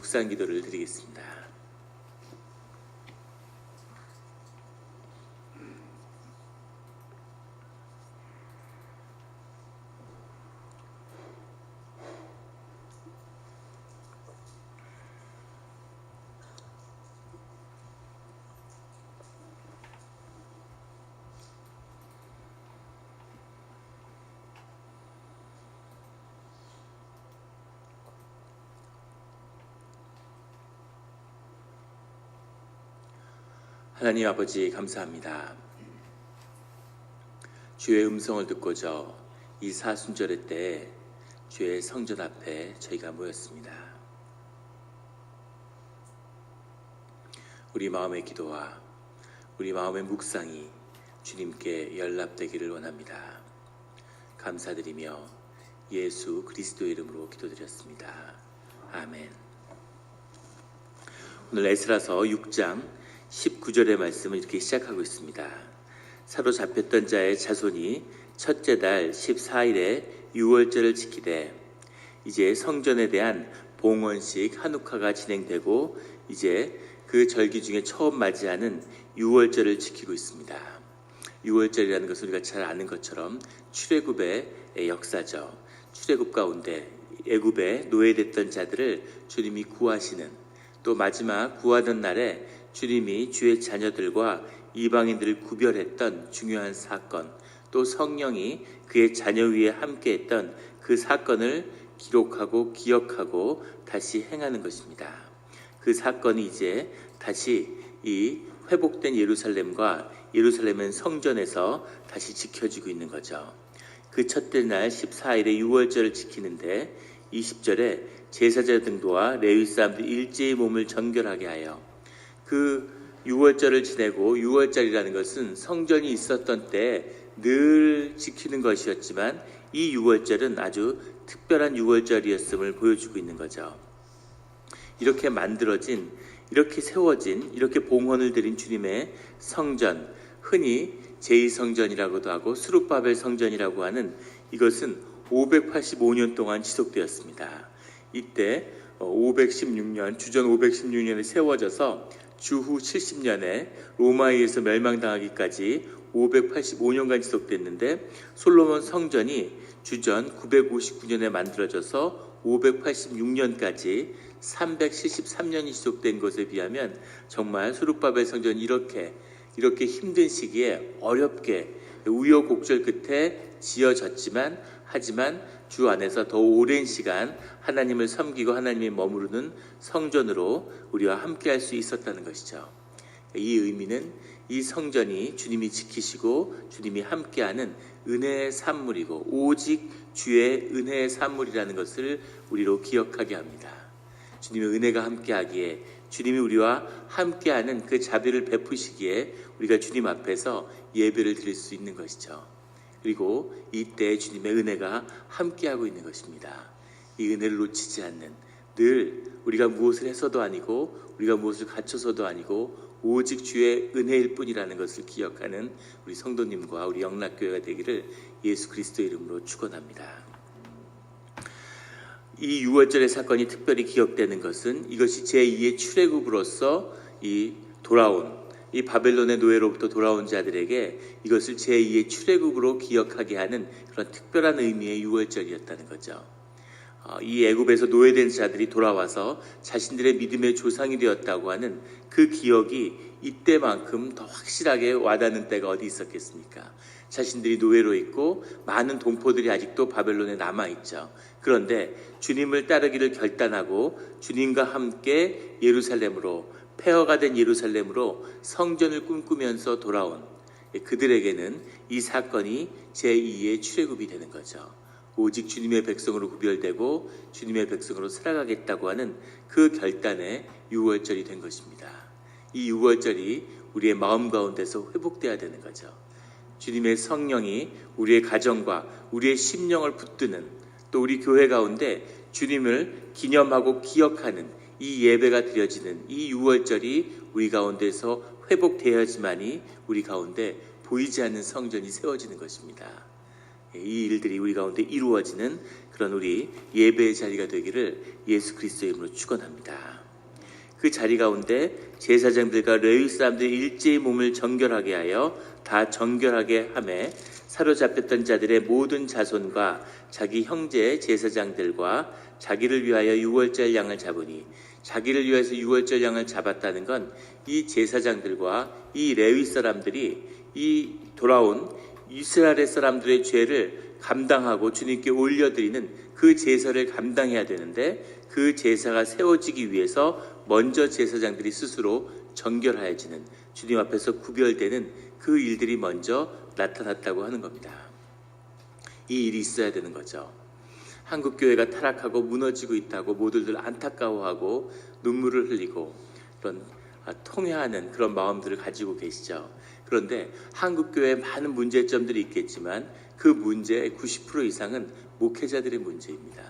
묵상 기도를 드리겠습니다. 하나님 아버지 감사합니다. 주의 음성을 듣고저 이 사순절의 때 주의 성전 앞에 저희가 모였습니다. 우리 마음의 기도와 우리 마음의 묵상이 주님께 연락되기를 원합니다. 감사드리며 예수 그리스도의 이름으로 기도드렸습니다. 아멘. 오늘 에스라서 6장 19절의 말씀을 이렇게 시작하고 있습니다. 사로잡혔던 자의 자손이 첫째 달 14일에 유월절을 지키되, 이제 성전에 대한 봉헌식 하누카가 진행되고 이제 그 절기 중에 처음 맞이하는 유월절을 지키고 있습니다. 유월절이라는 것은 우리가 잘 아는 것처럼 출애굽의 역사죠. 출애굽 가운데 애굽에 노예됐던 자들을 주님이 구하시는, 또 마지막 구하던 날에 주님이 주의 자녀들과 이방인들을 구별했던 중요한 사건, 또 성령이 그의 자녀 위에 함께했던 그 사건을 기록하고 기억하고 다시 행하는 것입니다. 그 사건이 이제 다시 이 회복된 예루살렘과 예루살렘은 성전에서 다시 지켜지고 있는 거죠. 그 첫째 날 14일에 유월절을 지키는데 20절에 제사장 등도와 레위 사람들이 일제히 몸을 정결하게 하여, 그 유월절을 지내고, 유월절이라는 것은 성전이 있었던 때 늘 지키는 것이었지만 이 유월절은 아주 특별한 유월절이었음을 보여주고 있는 거죠. 이렇게 만들어진, 이렇게 세워진, 이렇게 봉헌을 드린 주님의 성전, 흔히 제2성전이라고도 하고 스룹바벨 성전이라고 하는 이것은 585년 동안 지속되었습니다. 이때 516년, 주전 516년에 세워져서 주후 70년에 로마에 의해서 멸망당하기까지 585년간 지속됐는데, 솔로몬 성전이 주전 959년에 만들어져서 586년까지 373년이 지속된 것에 비하면 정말 스룹바벨 성전이 이렇게 힘든 시기에 어렵게 우여곡절 끝에 지어졌지만, 하지만 주 안에서 더 오랜 시간 하나님을 섬기고 하나님이 머무르는 성전으로 우리와 함께할 수 있었다는 것이죠. 이 의미는 이 성전이 주님이 지키시고 주님이 함께하는 은혜의 산물이고 오직 주의 은혜의 산물이라는 것을 우리로 기억하게 합니다. 주님의 은혜가 함께하기에, 주님이 우리와 함께하는 그 자비를 베푸시기에 우리가 주님 앞에서 예배를 드릴 수 있는 것이죠. 그리고 이때 주님의 은혜가 함께하고 있는 것입니다. 이 은혜를 놓치지 않는, 늘 우리가 무엇을 해서도 아니고 우리가 무엇을 갖춰서도 아니고 오직 주의 은혜일 뿐이라는 것을 기억하는 우리 성도님과 우리 영락교회가 되기를 예수 그리스도 이름으로 축원합니다. 이 유월절의 사건이 특별히 기억되는 것은 이것이 제2의 출애굽으로서 돌아온 이 바벨론의 노예로부터 돌아온 자들에게 이것을 제2의 출애굽으로 기억하게 하는 그런 특별한 의미의 유월절이었다는 거죠. 이 애굽에서 노예된 자들이 돌아와서 자신들의 믿음의 조상이 되었다고 하는 그 기억이 이때만큼 더 확실하게 와닿는 때가 어디 있었겠습니까? 자신들이 노예로 있고 많은 동포들이 아직도 바벨론에 남아있죠. 그런데 주님을 따르기를 결단하고 주님과 함께 예루살렘으로, 폐허가 된 예루살렘으로 성전을 꿈꾸면서 돌아온 그들에게는 이 사건이 제2의 출애굽이 되는 거죠. 오직 주님의 백성으로 구별되고 주님의 백성으로 살아가겠다고 하는 그 결단의 유월절이 된 것입니다. 이 유월절이 우리의 마음 가운데서 회복되어야 되는 거죠. 주님의 성령이 우리의 가정과 우리의 심령을 붙드는, 또 우리 교회 가운데 주님을 기념하고 기억하는 이 예배가 드려지는 이 유월절이 우리 가운데서 회복되어야지만이 우리 가운데 보이지 않는 성전이 세워지는 것입니다. 이 일들이 우리 가운데 이루어지는 그런 그런 우리 예배의 자리가 되기를 예수 그리스도의 이름으로 축원합니다. 그 자리 가운데 제사장들과 레위 사람들이 일제히 몸을 정결하게 하여 다 정결하게 하매 사로잡혔던 자들의 모든 자손과 자기 형제 제사장들과 자기를 위하여 유월절 양을 잡으니, 자기를 위해서 유월절 양을 잡았다는 건 이 제사장들과 이 레위 사람들이 이 돌아온 이스라엘 사람들의 죄를 감당하고 주님께 올려드리는 그 제사를 감당해야 되는데, 그 제사가 세워지기 위해서 먼저 제사장들이 스스로 정결하여지는, 주님 앞에서 구별되는 그 일들이 먼저 나타났다고 하는 겁니다. 이 일이 있어야 되는 거죠. 한국 교회가 타락하고 무너지고 있다고 모두들 안타까워하고 눈물을 흘리고 그런 통회하는 그런 마음들을 가지고 계시죠. 그런데 한국 교회에 많은 문제점들이 있겠지만 그 문제의 90% 이상은 목회자들의 문제입니다.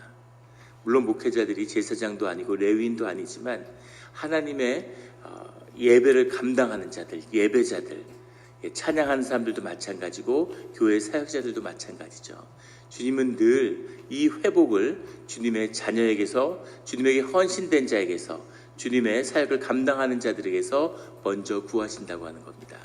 물론 목회자들이 제사장도 아니고 레위인도 아니지만 하나님의 예배를 감당하는 자들, 예배자들, 찬양하는 사람들도 마찬가지고 교회 사역자들도 마찬가지죠. 주님은 늘 이 회복을 주님의 자녀에게서, 주님에게 헌신된 자에게서, 주님의 사역을 감당하는 자들에게서 먼저 구하신다고 하는 겁니다.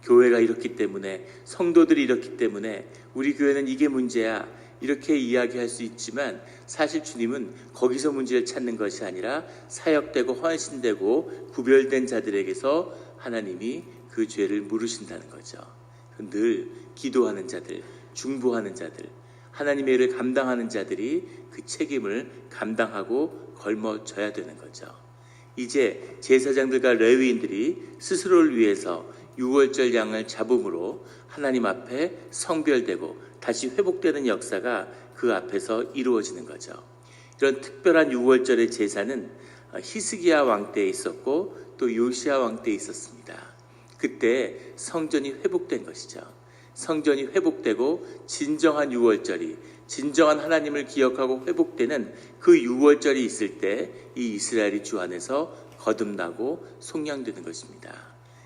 교회가 이렇기 때문에, 성도들이 이렇기 때문에 우리 교회는 이게 문제야, 이렇게 이야기할 수 있지만 사실 주님은 거기서 문제를 찾는 것이 아니라 사역되고 헌신되고 구별된 자들에게서 하나님이 그 죄를 물으신다는 거죠. 늘 기도하는 자들, 중보하는 자들, 하나님의 일을 감당하는 자들이 그 책임을 감당하고 걸머져야 되는 거죠. 이제 제사장들과 레위인들이 스스로를 위해서 유월절 양을 잡음으로 하나님 앞에 성별되고 다시 회복되는 역사가 그 앞에서 이루어지는 거죠. 이런 특별한 유월절의 제사는 히스기야 왕 때에 있었고 또 요시야 왕 때에 있었습니다. 그때 성전이 회복된 것이죠. 성전이 회복되고 진정한 유월절이, 진정한 하나님을 기억하고 회복되는 그 유월절이 있을 때 이 이스라엘이 주 안에서 거듭나고 속량되는 것입니다.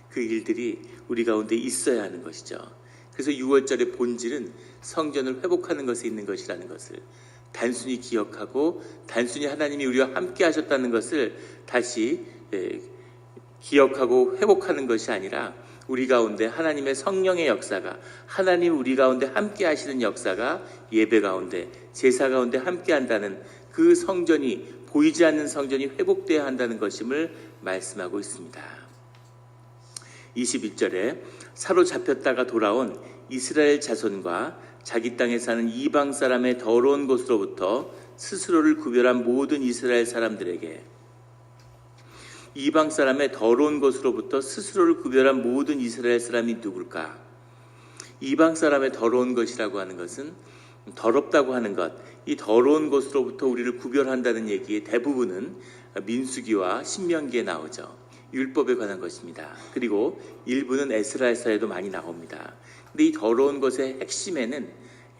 그 일들이 우리 가운데 있어야 하는 것이죠. 그래서 유월절의 본질은 성전을 회복하는 것에 있는 것이라는 것을 단순히 기억하고 단순히 하나님이 우리와 함께 하셨다는 것을 다시 기억하고 회복하는 것이 아니라 우리 가운데 하나님의 성령의 역사가, 하나님 우리 가운데 함께 하시는 역사가 예배 가운데, 제사 가운데 함께 한다는 그 성전이, 보이지 않는 성전이 회복되어야 한다는 것임을 말씀하고 있습니다. 21절에 사로잡혔다가 돌아온 이스라엘 자손과 자기 땅에 사는 이방 사람의 더러운 곳으로부터 스스로를 구별한 모든 이스라엘 사람들에게, 이방 사람의 더러운 것으로부터 스스로를 구별한 모든 이스라엘 사람이 누굴까? 이방 사람의 더러운 것이라고 하는 것은 더럽다고 하는 것, 이 더러운 것으로부터 우리를 구별한다는 얘기의 대부분은 민수기와 신명기에 나오죠. 율법에 관한 것입니다. 그리고 일부는 에스라에서에도 많이 나옵니다. 근데 이 더러운 것의 핵심에는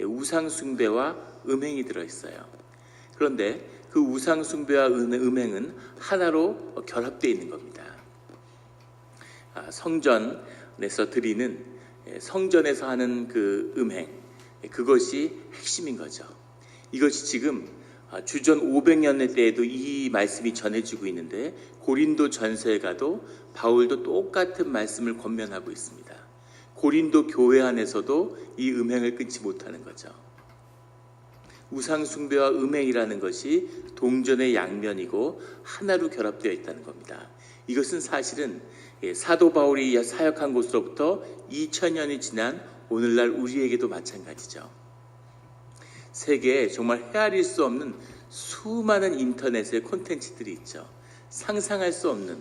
우상 숭배와 음행이 들어있어요. 그런데 그 우상 숭배와 음행은 하나로 결합되어 있는 겁니다. 성전에서 드리는, 성전에서 하는 그 음행, 그것이 핵심인 거죠. 이것이 지금 주전 500년대 때에도 이 말씀이 전해지고 있는데 고린도 전서에 가도 바울도 똑같은 말씀을 권면하고 있습니다. 고린도 교회 안에서도 이 음행을 끊지 못하는 거죠. 우상 숭배와 음행이라는 것이 동전의 양면이고 하나로 결합되어 있다는 겁니다. 이것은 사실은 사도 바울이 사역한 곳으로부터 2000년이 지난 오늘날 우리에게도 마찬가지죠. 세계에 정말 헤아릴 수 없는 수많은 인터넷의 콘텐츠들이 있죠. 상상할 수 없는,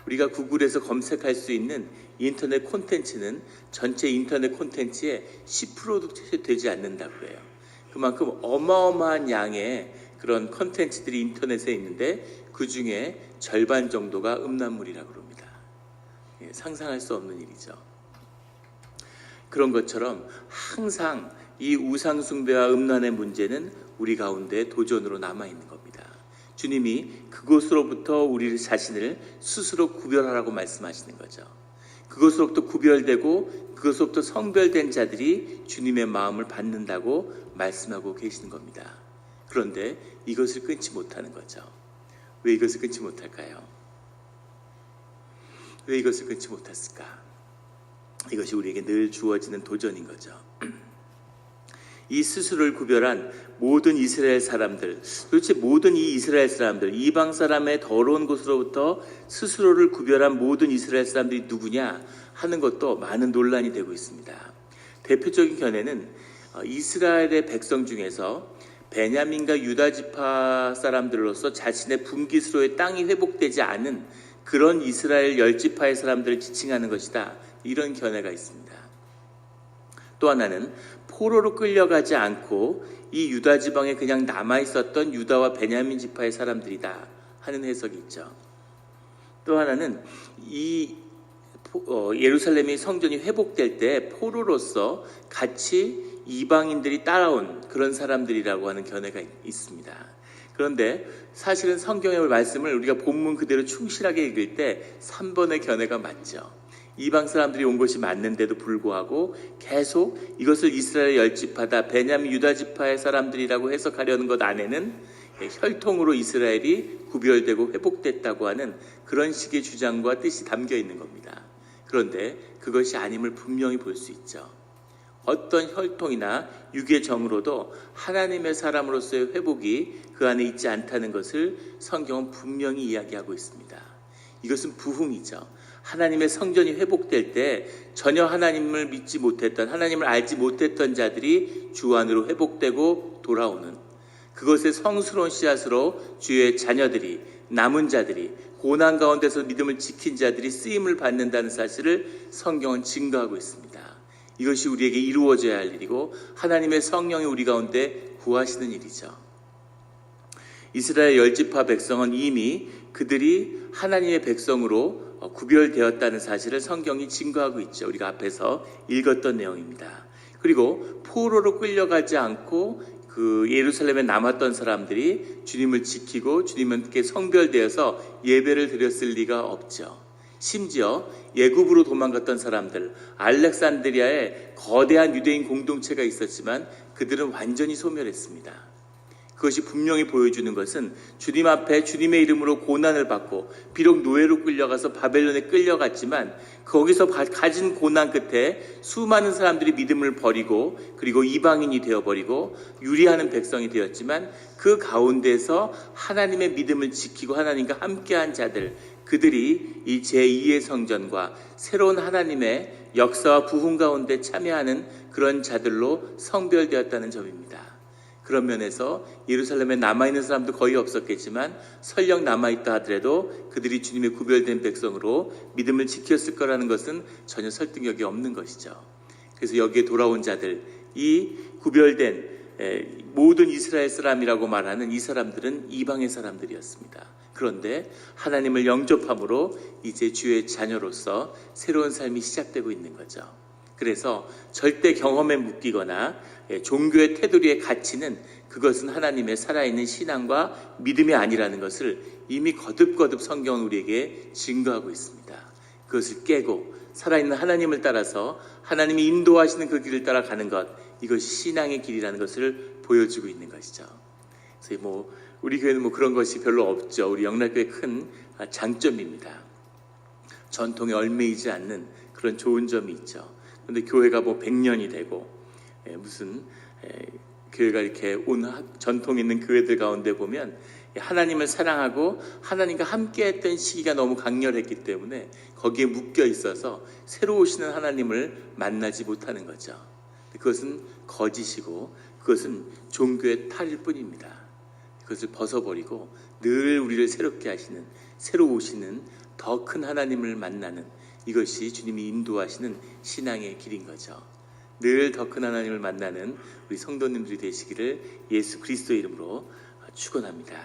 우리가 구글에서 검색할 수 있는 인터넷 콘텐츠는 전체 인터넷 콘텐츠의 10%도 되지 않는다고 해요. 그만큼 어마어마한 양의 그런 콘텐츠들이 인터넷에 있는데 그 중에 절반 정도가 음란물이라고 합니다. 상상할 수 없는 일이죠. 그런 것처럼 항상 이 우상 숭배와 음란의 문제는 우리 가운데 도전으로 남아있는 겁니다. 주님이 그곳으로부터 우리 자신을 스스로 구별하라고 말씀하시는 거죠. 그것으로부터 구별되고 그것으로부터 성별된 자들이 주님의 마음을 받는다고 말씀하고 계시는 겁니다. 그런데 이것을 끊지 못하는 거죠. 왜 이것을 끊지 못할까요? 왜 이것을 끊지 못했을까? 이것이 우리에게 늘 주어지는 도전인 거죠. 이 스스로를 구별한 모든 이스라엘 사람들, 도대체 모든 이 이스라엘 사람들, 이방 사람의 더러운 곳으로부터 스스로를 구별한 모든 이스라엘 사람들이 누구냐 하는 것도 많은 논란이 되고 있습니다. 대표적인 견해는 이스라엘의 백성 중에서 베냐민과 유다 지파 사람들로서 자신의 분기수로의 땅이 회복되지 않은 그런 이스라엘 10지파의 사람들을 지칭하는 것이다. 이런 견해가 있습니다. 또 하나는 포로로 끌려가지 않고 이 유다 지방에 그냥 남아있었던 유다와 베냐민 지파의 사람들이다 하는 해석이 있죠. 또 하나는 이 예루살렘의 성전이 회복될 때 포로로서 같이 이방인들이 따라온 그런 사람들이라고 하는 견해가 있습니다. 그런데 사실은 성경의 말씀을 우리가 본문 그대로 충실하게 읽을 때 3번의 견해가 맞죠. 이방 사람들이 온 것이 맞는데도 불구하고 계속 이것을 이스라엘 10지파다, 베냐민 유다 지파의 사람들이라고 해석하려는 것 안에는 혈통으로 이스라엘이 구별되고 회복됐다고 하는 그런 식의 주장과 뜻이 담겨 있는 겁니다. 그런데 그것이 아님을 분명히 볼 수 있죠. 어떤 혈통이나 육의 정으로도 하나님의 사람으로서의 회복이 그 안에 있지 않다는 것을 성경은 분명히 이야기하고 있습니다. 이것은 부흥이죠. 하나님의 성전이 회복될 때 전혀 하나님을 믿지 못했던, 하나님을 알지 못했던 자들이 주 안으로 회복되고 돌아오는, 그것의 성스러운 씨앗으로 주의 자녀들이, 남은 자들이, 고난 가운데서 믿음을 지킨 자들이 쓰임을 받는다는 사실을 성경은 증거하고 있습니다. 이것이 우리에게 이루어져야 할 일이고 하나님의 성령이 우리 가운데 구하시는 일이죠. 이스라엘 10지파 백성은 이미 그들이 하나님의 백성으로 구별되었다는 사실을 성경이 증거하고 있죠. 우리가 앞에서 읽었던 내용입니다. 그리고 포로로 끌려가지 않고 그 예루살렘에 남았던 사람들이 주님을 지키고 주님께 성별되어서 예배를 드렸을 리가 없죠. 심지어 예굽으로 도망갔던 사람들, 알렉산드리아에 거대한 유대인 공동체가 있었지만 그들은 완전히 소멸했습니다. 그것이 분명히 보여주는 것은 주님 앞에 주님의 이름으로 고난을 받고 비록 노예로 끌려가서 바벨론에 끌려갔지만 거기서 가진 고난 끝에 수많은 사람들이 믿음을 버리고 그리고 이방인이 되어버리고 유리하는 백성이 되었지만 그 가운데서 하나님의 믿음을 지키고 하나님과 함께한 자들, 그들이 이 제2의 성전과 새로운 하나님의 역사와 부흥 가운데 참여하는 그런 자들로 성별되었다는 점입니다. 그런 면에서 예루살렘에 남아있는 사람도 거의 없었겠지만 설령 남아있다 하더라도 그들이 주님의 구별된 백성으로 믿음을 지켰을 거라는 것은 전혀 설득력이 없는 것이죠. 그래서 여기에 돌아온 자들, 이 구별된 모든 이스라엘 사람이라고 말하는 이 사람들은 이방의 사람들이었습니다. 그런데 하나님을 영접함으로 이제 주의 자녀로서 새로운 삶이 시작되고 있는 거죠. 그래서 절대 경험에 묶이거나 종교의 테두리에 갇히는 그것은 하나님의 살아있는 신앙과 믿음이 아니라는 것을 이미 거듭거듭 성경은 우리에게 증거하고 있습니다. 그것을 깨고 살아있는 하나님을 따라서 하나님이 인도하시는 그 길을 따라가는 것, 이것이 신앙의 길이라는 것을 보여주고 있는 것이죠. 그래서 우리 교회는 그런 것이 별로 없죠. 우리 영락교회의 큰 장점입니다. 전통에 얽매이지 않는 그런 좋은 점이 있죠. 그런데 교회가 100년이 되고 교회가 이렇게 온 전통 있는 교회들 가운데 보면 하나님을 사랑하고 하나님과 함께했던 시기가 너무 강렬했기 때문에 거기에 묶여 있어서 새로 오시는 하나님을 만나지 못하는 거죠. 그것은 거짓이고 그것은 종교의 탈일 뿐입니다. 그것을 벗어버리고 늘 우리를 새롭게 하시는, 새로 오시는 더 큰 하나님을 만나는, 이것이 주님이 인도하시는 신앙의 길인 거죠. 늘 더 큰 하나님을 만나는 우리 성도님들이 되시기를 예수 그리스도의 이름으로 축원합니다.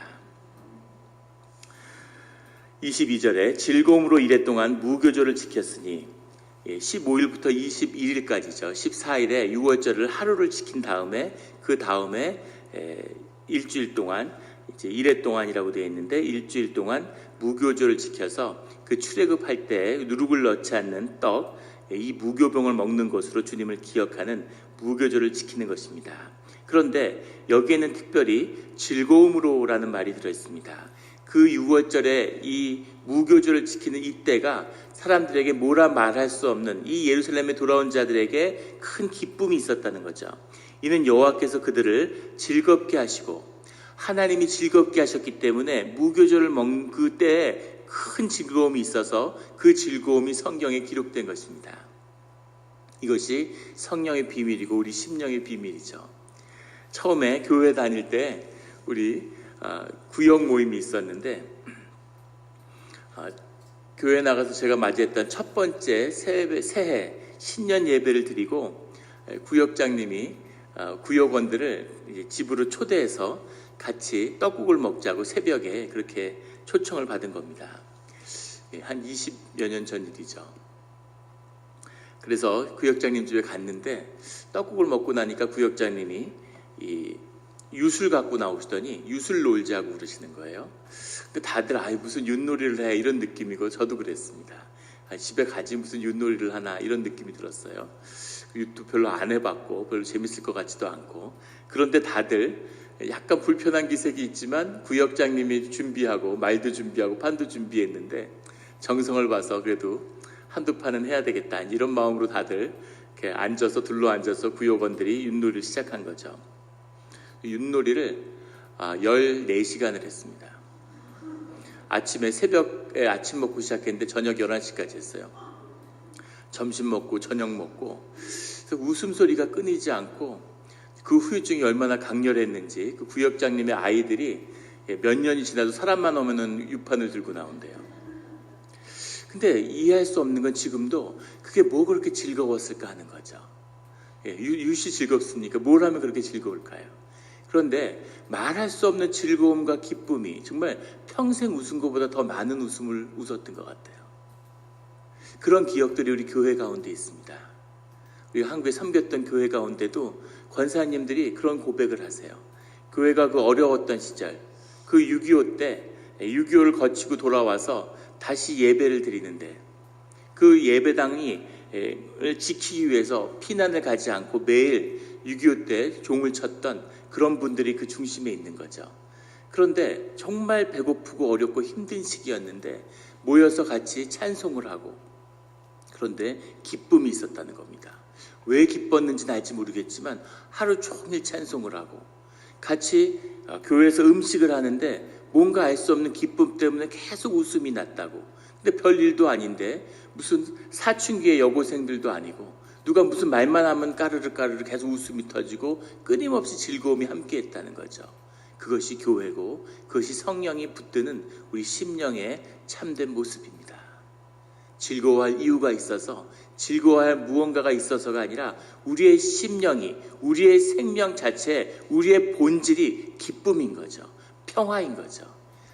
22절에 즐거움으로 이래 동안 무교조를 지켰으니 15일부터 21일까지죠. 14일에 유월절을 하루를 지킨 다음에 그 다음에 일주일 동안 이제 이래 동안이라고 되어 있는데 일주일 동안 무교조를 지켜서 그 출애굽할 때 누룩을 넣지 않는 떡, 이 무교병을 먹는 것으로 주님을 기억하는 무교조를 지키는 것입니다. 그런데 여기에는 특별히 즐거움으로라는 말이 들어있습니다. 그 6월절에 이 무교절을 지키는 이때가 사람들에게 뭐라 말할 수 없는 이 예루살렘에 돌아온 자들에게 큰 기쁨이 있었다는 거죠. 이는 여호와께서 그들을 즐겁게 하시고 하나님이 즐겁게 하셨기 때문에 무교절을 먹는 그때에 큰 즐거움이 있어서 그 즐거움이 성경에 기록된 것입니다. 이것이 성령의 비밀이고 우리 심령의 비밀이죠. 처음에 교회 다닐 때 우리 구역 모임이 있었는데 교회 나가서 제가 맞이했던 첫 번째 새해 신년 예배를 드리고 구역장님이 구역원들을 이제 집으로 초대해서 같이 떡국을 먹자고 새벽에 그렇게 초청을 받은 겁니다. 한 20여 년 전 일이죠. 그래서 구역장님 집에 갔는데 떡국을 먹고 나니까 구역장님이 이 윷을 갖고 나오시더니 윷을 놀자고 그러시는 거예요. 근데 다들 무슨 윷놀이를 해 이런 느낌이고 저도 그랬습니다. 집에 가지 무슨 윷놀이를 하나 이런 느낌이 들었어요. 윷도 별로 안 해봤고 별로 재밌을 것 같지도 않고 그런데 다들 약간 불편한 기색이 있지만 구역장님이 준비하고 말도 준비하고 판도 준비했는데 정성을 봐서 그래도 한두 판은 해야 되겠다 이런 마음으로 다들 이렇게 둘러 앉아서 구역원들이 윷놀이를 시작한 거죠. 윷놀이를 14시간을 했습니다. 아침에 새벽에 아침 먹고 시작했는데 저녁 11시까지 했어요. 점심 먹고 저녁 먹고 그래서 웃음소리가 끊이지 않고 그 후유증이 얼마나 강렬했는지 그 구역장님의 아이들이 몇 년이 지나도 사람만 오면은 유판을 들고 나온대요. 근데 이해할 수 없는 건 지금도 그게 뭐 그렇게 즐거웠을까 하는 거죠. 윷이 즐겁습니까? 뭘 하면 그렇게 즐거울까요? 그런데 말할 수 없는 즐거움과 기쁨이 정말 평생 웃은 것보다 더 많은 웃음을 웃었던 것 같아요. 그런 기억들이 우리 교회 가운데 있습니다. 우리 한국에 섬겼던 교회 가운데도 권사님들이 그런 고백을 하세요. 교회가 그 어려웠던 시절, 그 6.25 때 6.25를 거치고 돌아와서 다시 예배를 드리는데 그 예배당을 지키기 위해서 피난을 가지 않고 매일 6.25 때 종을 쳤던 그런 분들이 그 중심에 있는 거죠. 그런데 정말 배고프고 어렵고 힘든 시기였는데 모여서 같이 찬송을 하고 그런데 기쁨이 있었다는 겁니다. 왜 기뻤는지는 알지 모르겠지만 하루 종일 찬송을 하고 같이 교회에서 음식을 하는데 뭔가 알 수 없는 기쁨 때문에 계속 웃음이 났다고. 근데 별일도 아닌데 무슨 사춘기의 여고생들도 아니고 누가 무슨 말만 하면 까르르 계속 웃음이 터지고 끊임없이 즐거움이 함께했다는 거죠. 그것이 교회고 그것이 성령이 붙드는 우리 심령의 참된 모습입니다. 즐거워할 이유가 있어서 즐거워할 무언가가 있어서가 아니라 우리의 심령이 우리의 생명 자체 우리의 본질이 기쁨인 거죠. 평화인 거죠.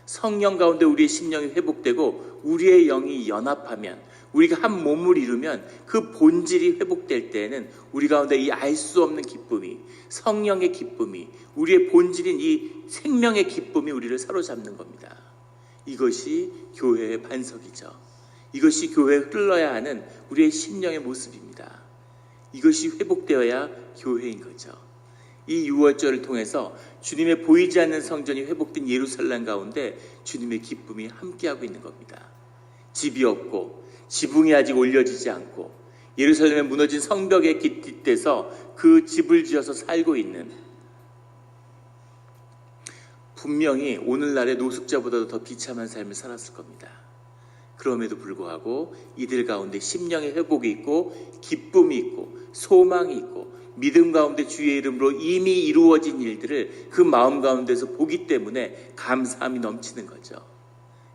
성령 가운데 우리의 심령이 회복되고 우리의 영이 연합하면 우리가 한 몸을 이루면 그 본질이 회복될 때에는 우리 가운데 이 알 수 없는 기쁨이 성령의 기쁨이 우리의 본질인 이 생명의 기쁨이 우리를 사로잡는 겁니다. 이것이 교회의 반석이죠. 이것이 교회에 흘러야 하는 우리의 심령의 모습입니다. 이것이 회복되어야 교회인 거죠. 이 6월절을 통해서 주님의 보이지 않는 성전이 회복된 예루살렘 가운데 주님의 기쁨이 함께하고 있는 겁니다. 집이 없고 지붕이 아직 올려지지 않고 예루살렘에 무너진 성벽에 깃대서 그 집을 지어서 살고 있는 분명히 오늘날의 노숙자보다도 더 비참한 삶을 살았을 겁니다. 그럼에도 불구하고 이들 가운데 심령의 회복이 있고 기쁨이 있고 소망이 있고 믿음 가운데 주의 이름으로 이미 이루어진 일들을 그 마음 가운데서 보기 때문에 감사함이 넘치는 거죠.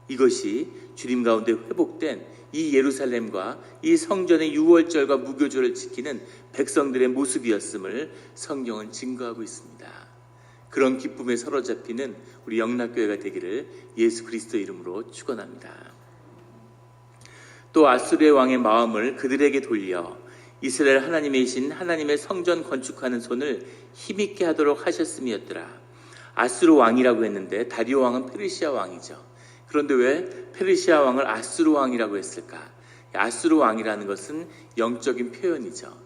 이것이 주님 가운데 회복된 이 예루살렘과 이 성전의 6월절과 무교절을 지키는 백성들의 모습이었음을 성경은 증거하고 있습니다. 그런 기쁨에 사로잡히는 우리 영락교회가 되기를 예수 그리스도 이름으로 축원합니다. 또 아수르의 왕의 마음을 그들에게 돌려 이스라엘 하나님이신 하나님의 성전 건축하는 손을 힘있게 하도록 하셨음이었더라. 아수르 왕이라고 했는데 다리오 왕은 페르시아 왕이죠. 그런데 왜 페르시아 왕을 아수르 왕이라고 했을까? 아수르 왕이라는 것은 영적인 표현이죠.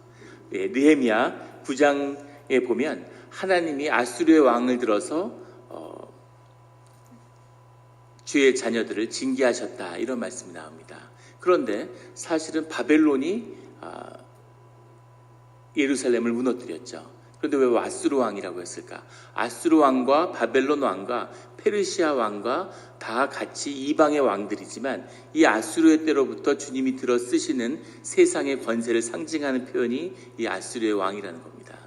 느헤미야 9장에 보면 하나님이 아수르의 왕을 들어서 주의 자녀들을 징계하셨다, 이런 말씀이 나옵니다. 그런데 사실은 바벨론이 예루살렘을 무너뜨렸죠. 그런데 왜 아수르 왕이라고 했을까? 아수르 왕과 바벨론 왕과 페르시아 왕과 다 같이 이방의 왕들이지만 이 아수르의 때로부터 주님이 들어 쓰시는 세상의 권세를 상징하는 표현이 이 아수르의 왕이라는 겁니다.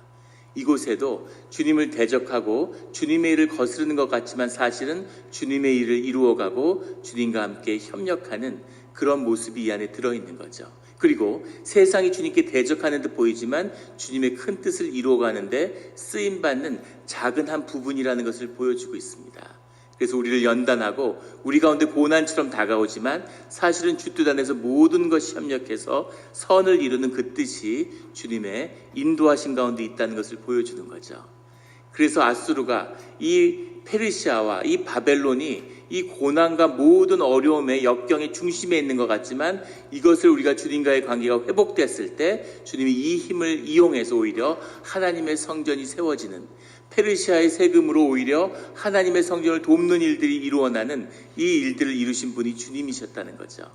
이곳에도 주님을 대적하고 주님의 일을 거스르는 것 같지만 사실은 주님의 일을 이루어가고 주님과 함께 협력하는 그런 모습이 이 안에 들어있는 거죠. 그리고 세상이 주님께 대적하는 듯 보이지만 주님의 큰 뜻을 이루어가는데 쓰임받는 작은 한 부분이라는 것을 보여주고 있습니다. 그래서 우리를 연단하고 우리 가운데 고난처럼 다가오지만 사실은 주 뜻 안에서 모든 것이 협력해서 선을 이루는 그 뜻이 주님의 인도하신 가운데 있다는 것을 보여주는 거죠. 그래서 아수르가 이 페르시아와 이 바벨론이 이 고난과 모든 어려움의 역경의 중심에 있는 것 같지만 이것을 우리가 주님과의 관계가 회복됐을 때 주님이 이 힘을 이용해서 오히려 하나님의 성전이 세워지는, 페르시아의 세금으로 오히려 하나님의 성전을 돕는 일들이 이루어나는 이 일들을 이루신 분이 주님이셨다는 거죠.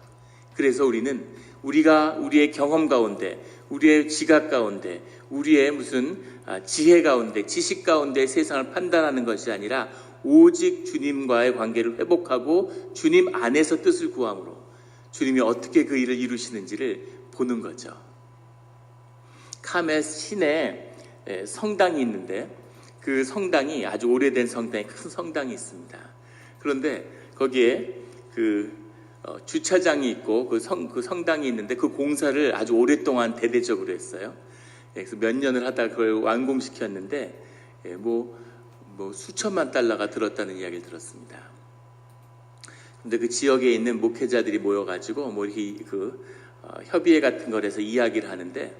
그래서 우리는 우리의 경험 가운데, 우리의 지각 가운데, 우리의 무슨 지혜 가운데, 지식 가운데 세상을 판단하는 것이 아니라 오직 주님과의 관계를 회복하고 주님 안에서 뜻을 구함으로 주님이 어떻게 그 일을 이루시는지를 보는 거죠. 카메 시내에 성당이 있는데 그 성당이 아주 오래된 성당이, 큰 성당이 있습니다. 그런데 거기에 주차장이 있고 그 성당이 있는데 그 공사를 아주 오랫동안 대대적으로 했어요. 그래서 몇 년을 하다가 그걸 완공시켰는데 뭐 수천만 달러가 들었다는 이야기를 들었습니다. 근데 그 지역에 있는 목회자들이 모여가지고 이렇게 협의회 같은 걸 해서 이야기를 하는데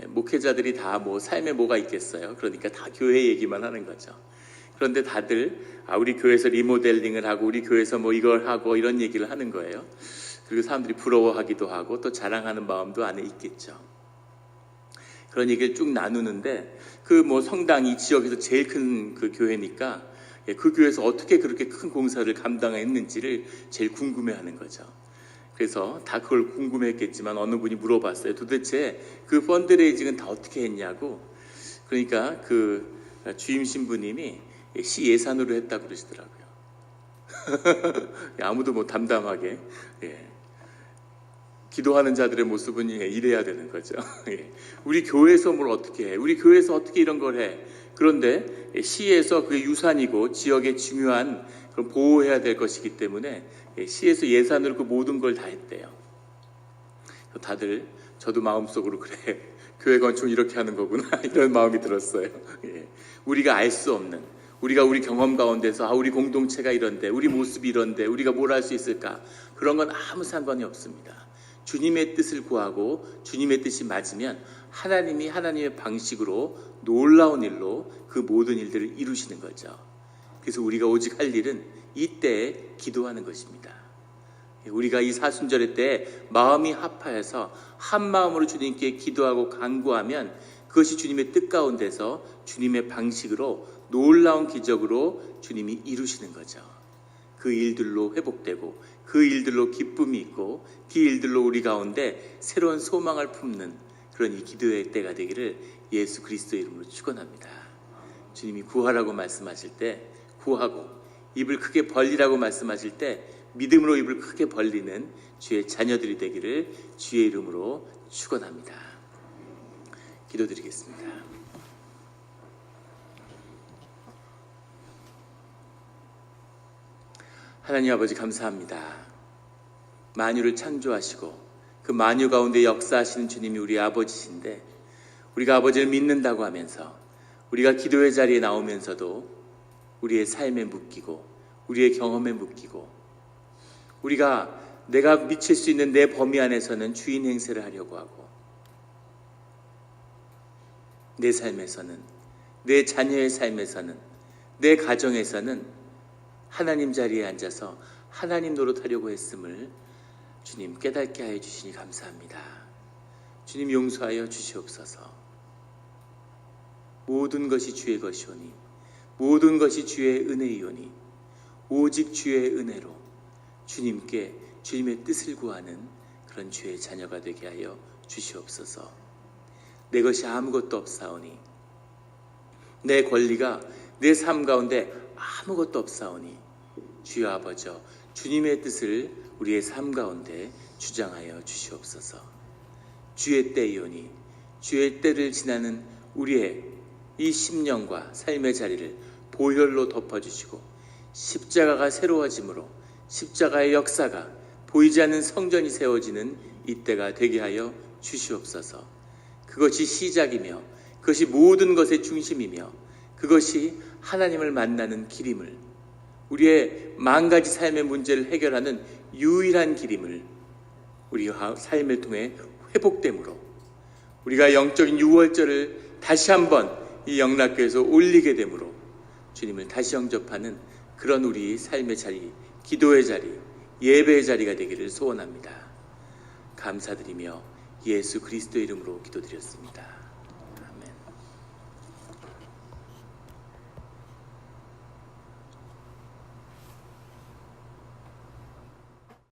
목회자들이 다 삶에 뭐가 있겠어요. 그러니까 다 교회 얘기만 하는 거죠. 그런데 다들 우리 교회에서 리모델링을 하고 우리 교회에서 이걸 하고 이런 얘기를 하는 거예요. 그리고 사람들이 부러워하기도 하고 또 자랑하는 마음도 안에 있겠죠. 그런 얘기를 쭉 나누는데 성당이 지역에서 제일 큰 그 교회니까 그 교회에서 어떻게 그렇게 큰 공사를 감당했는지를 제일 궁금해하는 거죠. 그래서 다 그걸 궁금했겠지만 어느 분이 물어봤어요. 도대체 그 펀드레이징은 다 어떻게 했냐고. 그러니까 그 주임 신부님이 시 예산으로 했다고 그러시더라고요. 아무도 담담하게. 기도하는 자들의 모습은 이래야 되는 거죠. 우리 교회에서 뭘 어떻게 해? 우리 교회에서 어떻게 이런 걸 해? 그런데 시에서 그게 유산이고 지역의 중요한 그런 보호해야 될 것이기 때문에 시에서 예산으로 그 모든 걸 다 했대요. 다들 저도 마음속으로 그래, 교회 건축 이렇게 하는 거구나 이런 마음이 들었어요. 우리가 알 수 없는, 우리가 우리 경험 가운데서 우리 공동체가 이런데, 우리 모습이 이런데 우리가 뭘 할 수 있을까? 그런 건 아무 상관이 없습니다. 주님의 뜻을 구하고 주님의 뜻이 맞으면 하나님이 하나님의 방식으로 놀라운 일로 그 모든 일들을 이루시는 거죠. 그래서 우리가 오직 할 일은 이때에 기도하는 것입니다. 우리가 이 사순절의 때에 마음이 합하여서 한 마음으로 주님께 기도하고 간구하면 그것이 주님의 뜻 가운데서 주님의 방식으로 놀라운 기적으로 주님이 이루시는 거죠. 그 일들로 회복되고 그 일들로 기쁨이 있고 그 일들로 우리 가운데 새로운 소망을 품는 그런 이 기도의 때가 되기를 예수 그리스도의 이름으로 축원합니다. 주님이 구하라고 말씀하실 때 구하고 입을 크게 벌리라고 말씀하실 때 믿음으로 입을 크게 벌리는 주의 자녀들이 되기를 주의 이름으로 축원합니다. 기도드리겠습니다. 하나님 아버지 감사합니다. 만유를 창조하시고 그 만유 가운데 역사하시는 주님이 우리 아버지신데 우리가 아버지를 믿는다고 하면서 우리가 기도의 자리에 나오면서도 우리의 삶에 묶이고 우리의 경험에 묶이고 내가 미칠 수 있는 내 범위 안에서는 주인 행세를 하려고 하고 내 삶에서는, 내 자녀의 삶에서는, 내 가정에서는 하나님 자리에 앉아서 하나님 노릇하려고 했음을 주님 깨닫게 하여 주시니 감사합니다. 주님 용서하여 주시옵소서. 모든 것이 주의 것이오니 모든 것이 주의 은혜이오니 오직 주의 은혜로 주님께 주님의 뜻을 구하는 그런 주의 자녀가 되게 하여 주시옵소서. 내 것이 아무것도 없사오니 내 권리가 내 삶 가운데 아무것도 없사오니 주여 아버지 주님의 뜻을 우리의 삶 가운데 주장하여 주시옵소서. 주의 때이오니 주의 때를 지나는 우리의 이 심령과 삶의 자리를 보혈로 덮어주시고 십자가가 새로워짐으로 십자가의 역사가 보이지 않는 성전이 세워지는 이때가 되게 하여 주시옵소서. 그것이 시작이며 그것이 모든 것의 중심이며 그것이 하나님을 만나는 길임을, 우리의 만 가지 삶의 문제를 해결하는 유일한 길임을 우리가 삶을 통해 회복됨으로 우리가 영적인 유월절을 다시 한번 이 영락교에서 올리게 되므로 주님을 다시 영접하는 그런 우리 삶의 자리, 기도의 자리, 예배의 자리가 되기를 소원합니다. 감사드리며 예수 그리스도 이름으로 기도드렸습니다.